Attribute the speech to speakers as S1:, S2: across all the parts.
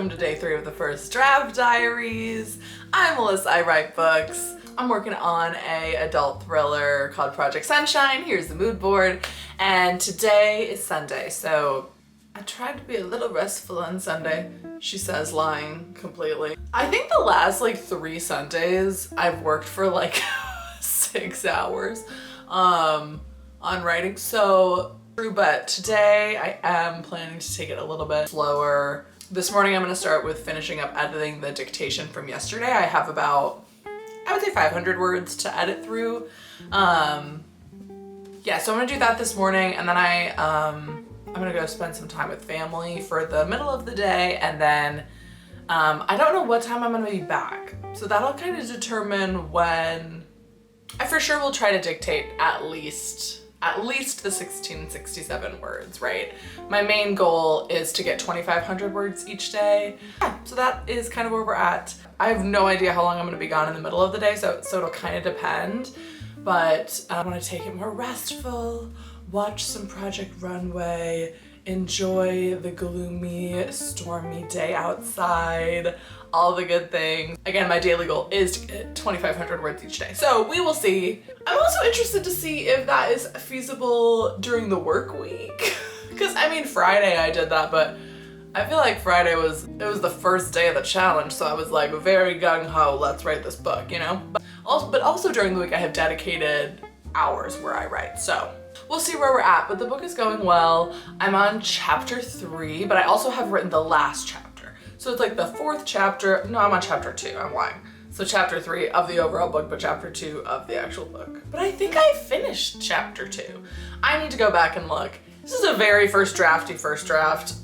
S1: welcome to day 3 of the First Draft Diaries. I'm Melissa, I write books. I'm working on a adult thriller called Project Sunshine. Here's the mood board. And today is Sunday, so I tried to be a little restful on Sunday, she says, lying completely. I think the last 3 Sundays I've worked for 6 hours on writing, so true, but today I am planning to take it a little bit slower. This morning I'm going to start with finishing up editing the dictation from yesterday. I have about, I would say 500 words to edit through. Yeah, so I'm going to do that this morning, and then I'm going to go spend some time with family for the middle of the day, and then I don't know what time I'm going to be back. So that'll kind of determine when. I for sure will try to dictate at least the 1667 words, right? My main goal is to get 2,500 words each day. Yeah, so that is kind of where we're at. I have no idea how long I'm gonna be gone in the middle of the day, so it'll kind of depend, but I wanna take it more restful, watch some Project Runway, enjoy the gloomy, stormy day outside, all the good things. Again, my daily goal is to get 2,500 words each day, so we will see. I'm also interested to see if that is feasible during the work week. Because I mean, Friday I did that, but I feel like Friday was the first day of the challenge, so I was very gung-ho, let's write this book, you know? But also during the week I have dedicated hours where I write, so we'll see where we're at, but the book is going well. I'm on chapter 3, but I also have written the last chapter. So it's the 4th chapter. No, I'm on chapter 2, I'm lying. So chapter 3 of the overall book, but chapter 2 of the actual book. But I think I finished chapter 2. I need to go back and look. This is a very first draft.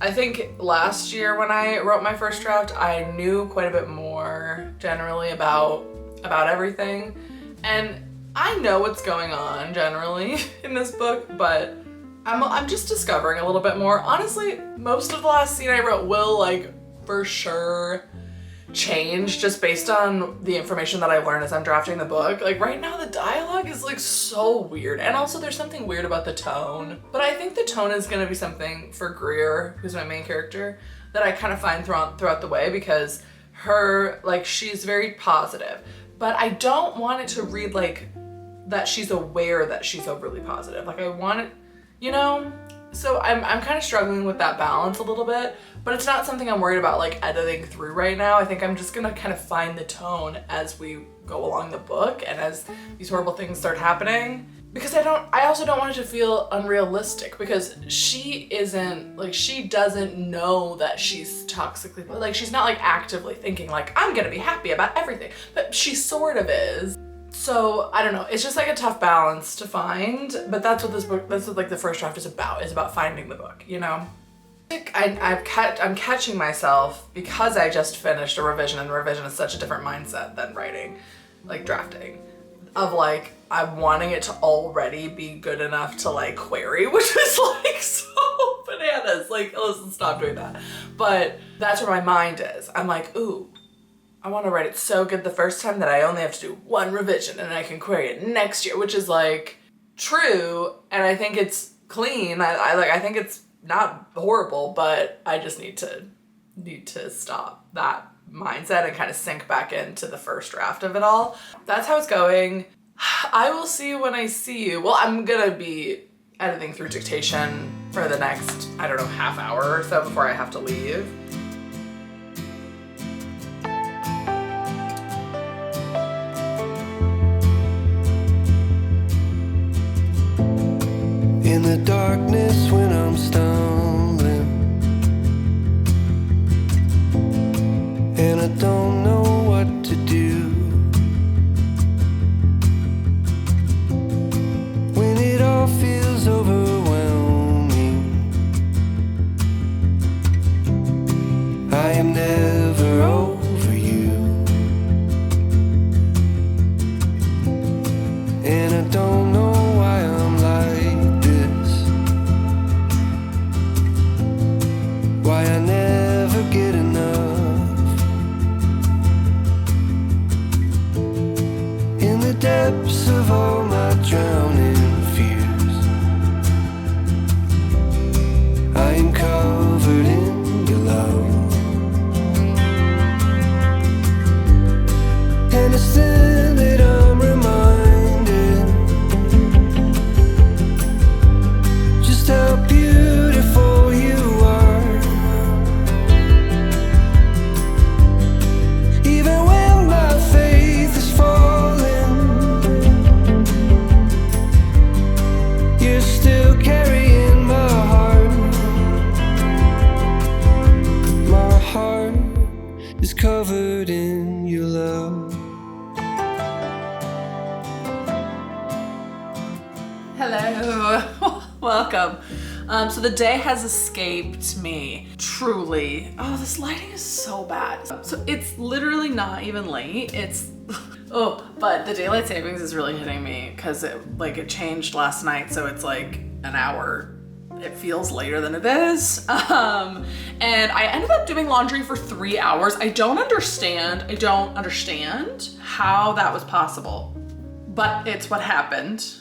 S1: I think last year when I wrote my first draft, I knew quite a bit more generally about everything. And I know what's going on generally in this book, but I'm just discovering a little bit more. Honestly, most of the last scene I wrote will for sure change just based on the information that I've learned as I'm drafting the book. Right now the dialogue is so weird, and also there's something weird about the tone. But I think the tone is gonna be something for Greer, who's my main character, that I kind of find throughout the way, because her, she's very positive. But I don't want it to read that she's aware that she's overly positive. I want it, you know? So I'm kind of struggling with that balance a little bit, but it's not something I'm worried about editing through right now. I think I'm just gonna kind of find the tone as we go along the book and as these horrible things start happening. Because I also don't want it to feel unrealistic, because she isn't, she doesn't know that she's toxically, she's not actively thinking I'm gonna be happy about everything, but she sort of is. So I don't know, it's just a tough balance to find, but that's what the first draft is about finding the book, you know? I'm catching myself because I just finished a revision, and revision is such a different mindset than writing, drafting, of I'm wanting it to already be good enough to query, which is so bananas. Listen, stop doing that. But that's where my mind is. I'm ooh, I want to write it so good the first time that I only have to do 1 revision and I can query it next year, which is true, and I think it's clean. I think it's not horrible, but I just need to stop that mindset and kind of sink back into the first draft of it all. That's how it's going. I will see you when I see you. Well, I'm gonna be editing through dictation for the next, I don't know, half hour or so before I have to leave.
S2: In the darkness when I'm stumbling, and I don't know what to do, when it all feels overwhelming, I am never over you, and I don't know why I'm like this, why I never get enough. In the depths of all my drowning fears, I am covered in your love. And it's then that I'm reminded just how beautiful you are. Even when my faith is falling, you're still carrying my heart. My heart is covered in your love.
S1: Hello, welcome. So the day has escaped me, truly. Oh, this lighting is so bad. So it's literally not even late. It's, but the daylight savings is really hitting me because it changed last night. So it's like an hour. It feels later than it is. And I ended up doing laundry for 3 hours. I don't understand how that was possible, but it's what happened.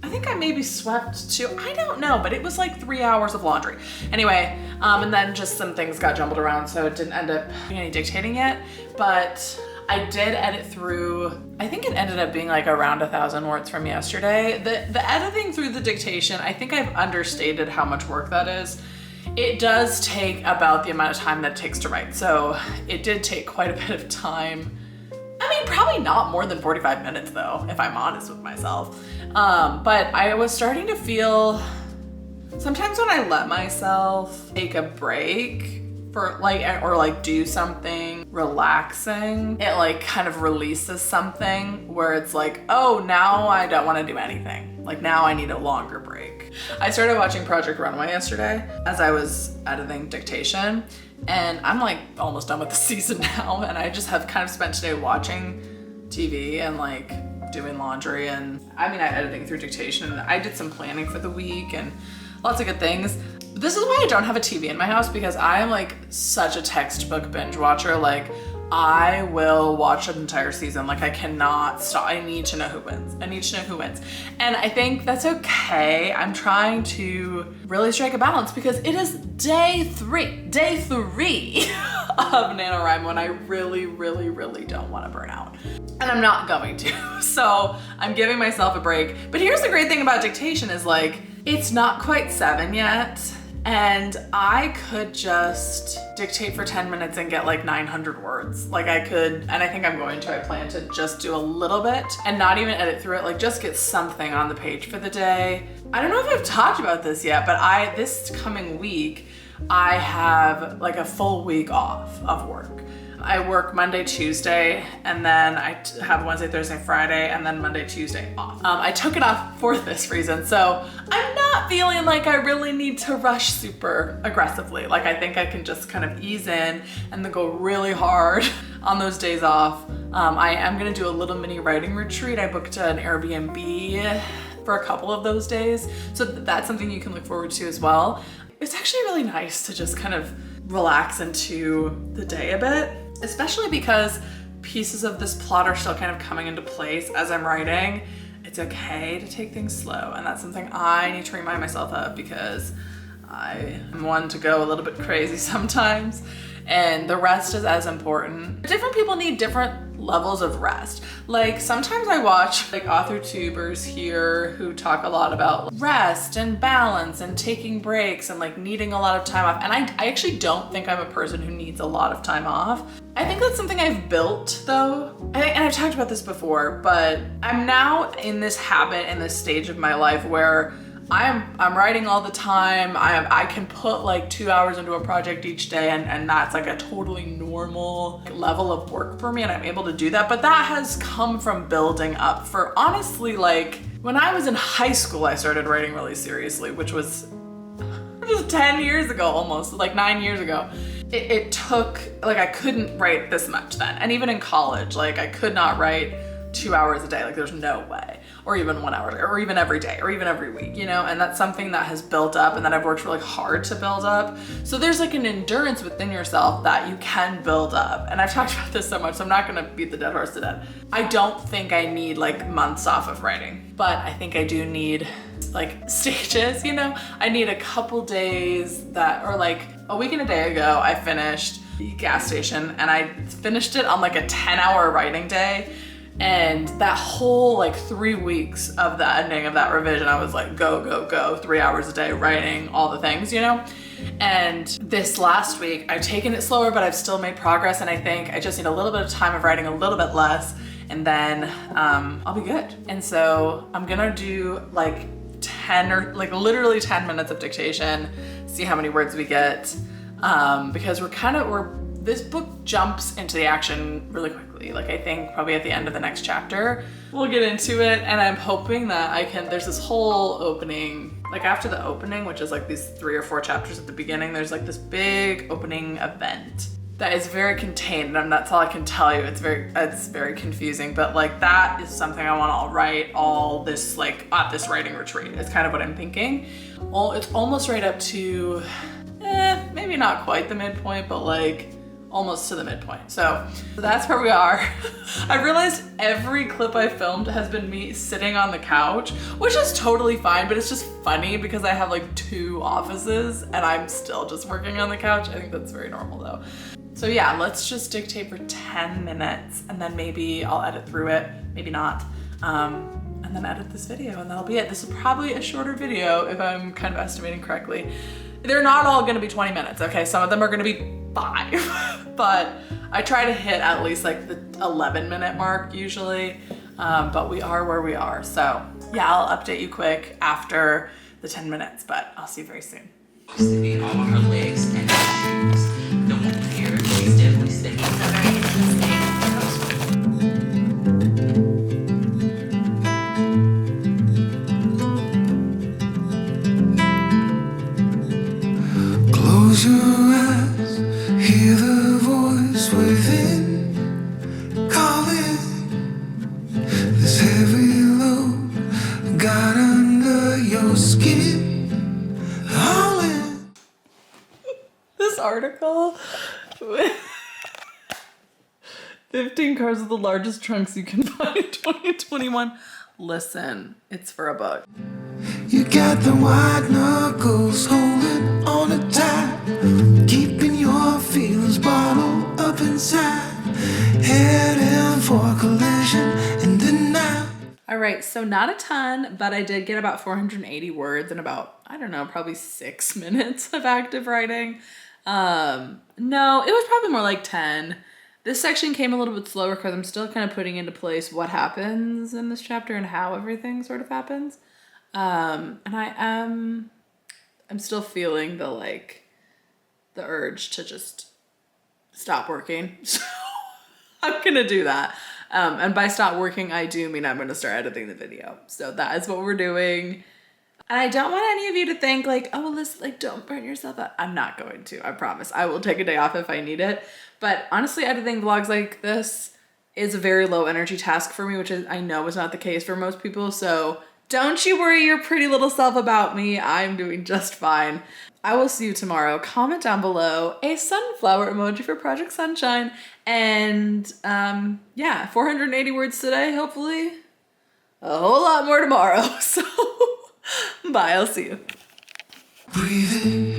S1: I think I maybe swept too. I don't know, but it was like 3 hours of laundry. Anyway, and then just some things got jumbled around, so it didn't end up doing any dictating yet, but I did edit through, I think it ended up being like around 1,000 words from yesterday. The editing through the dictation, I think I've understated how much work that is. It does take about the amount of time that it takes to write, so it did take quite a bit of time. I mean, probably not more than 45 minutes though, if I'm honest with myself. But I was starting to feel, sometimes when I let myself take a break for or do something relaxing, it like kind of releases something where it's like, oh, now I don't want to do anything. Like now I need a longer break. I started watching Project Runway yesterday as I was editing dictation, and I'm like almost done with the season now, and I just have kind of spent today watching TV and like doing laundry, and I mean, I'm editing through dictation, and I did some planning for the week and lots of good things. This is why I don't have a TV in my house, because I am like such a textbook binge watcher. Like I will watch an entire season. Like I cannot stop. I need to know who wins. And I think that's okay. I'm trying to really strike a balance because it is day three of NaNoWrimo, and I really don't want to burn out. And I'm not going to. So I'm giving myself a break. But here's the great thing about dictation is like, it's not quite 7 yet. And I could just dictate for 10 minutes and get like 900 words. Like I could, and I think I'm going to, I plan to just do a little bit and not even edit through it, like just get something on the page for the day. I don't know if I've talked about this yet, but this coming week, I have like a full week off of work. I work Monday, Tuesday, and then I have Wednesday, Thursday, Friday, and then Monday, Tuesday off. I took it off for this reason, so I'm not feeling like I really need to rush super aggressively. Like I think I can just kind of ease in and then go really hard on those days off. I am gonna do a little mini writing retreat. I booked an Airbnb for a couple of those days, so that's something you can look forward to as well. It's actually really nice to just kind of relax into the day a bit, especially because pieces of this plot are still kind of coming into place as I'm writing. It's okay to take things slow, and that's something I need to remind myself of because I am one to go a little bit crazy sometimes, and the rest is as important. Different people need different levels of rest. Like sometimes I watch like author tubers here who talk a lot about rest and balance and taking breaks and like needing a lot of time off. And I actually don't think I'm a person who needs a lot of time off. I think that's something I've built though. And I've talked about this before, but I'm now in this habit, in this stage of my life where I'm writing all the time. I can put like 2 hours into a project each day, and that's like a totally normal level of work for me, and I'm able to do that. But that has come from building up. For honestly, like when I was in high school, I started writing really seriously, which was 10 years ago, almost like 9 years ago. It took, like I couldn't write this much then. And even in college, like I could not write 2 hours a day. Like there's no way. Or even 1 hour, or even every day, or even every week, you know? And that's something that has built up and that I've worked really hard to build up. So there's like an endurance within yourself that you can build up. And I've talked about this so much, so I'm not gonna beat the dead horse to death. I don't think I need like months off of writing, but I think I do need like stages, you know? I need a couple days that, or like a week and a day ago, I finished the gas station, and I finished it on like a 10-hour writing day. And that whole like 3 weeks of the ending of that revision, I was like, go, go, go, 3 hours a day writing all the things, you know? And this last week, I've taken it slower, but I've still made progress. And I think I just need a little bit of time of writing a little bit less, and then I'll be good. And so I'm gonna do like 10 or like literally 10 minutes of dictation, see how many words we get. Because this book jumps into the action really quickly. Like I think probably at the end of the next chapter, we'll get into it. And I'm hoping that there's this whole opening, like after the opening, which is like these 3 or 4 chapters at the beginning, there's like this big opening event that is very contained, and that's all I can tell you. It's very confusing, but like that is something I want to write all this like at this writing retreat. It's kind of what I'm thinking. Well, it's almost right up to, maybe not quite the midpoint, but like almost to the midpoint. So that's where we are. I realized every clip I filmed has been me sitting on the couch, which is totally fine, but it's just funny because I have like 2 offices and I'm still just working on the couch. I think that's very normal though. So yeah, let's just dictate for 10 minutes and then maybe I'll edit through it, maybe not. And then edit this video and that'll be it. This is probably a shorter video if I'm kind of estimating correctly. They're not all gonna be 20 minutes, okay? Some of them are gonna be 5, but I try to hit at least like the 11-minute mark usually, but we are where we are. So yeah, I'll update you quick after the 10 minutes, but I'll see you very soon.
S3: Sitting all on her legs and her shoes. No one can hear her. She's definitely sitting.
S1: It's a very interesting.
S2: Close your eyes, hear the voice within calling. This heavy load got under your skin, howling.
S1: This article, 15 cars with the largest trunks you can find in 2021. Listen, it's for a book.
S2: You got the white knuckles holding on it tight, keeping your feelings bottled up inside, heading for collision and denial.
S1: All right, so not a ton, but I did get about 480 words in about, I don't know, probably 6 minutes of active writing. No, it was probably more like 10. This section came a little bit slower because I'm still kind of putting into place what happens in this chapter and how everything sort of happens. And I'm still feeling the urge to just stop working. So I'm gonna do that. And by stop working, I do mean I'm gonna start editing the video. So that is what we're doing. And I don't want any of you to think like, oh, Alyssa, like don't burn yourself out. I'm not going to, I promise. I will take a day off if I need it. But honestly, editing vlogs like this is a very low energy task for me, which I know is not the case for most people. So don't you worry your pretty little self about me. I'm doing just fine. I will see you tomorrow. Comment down below a sunflower emoji for Project Sunshine. And yeah, 480 words today, hopefully. A whole lot more tomorrow. So bye, I'll see you.
S2: Breathing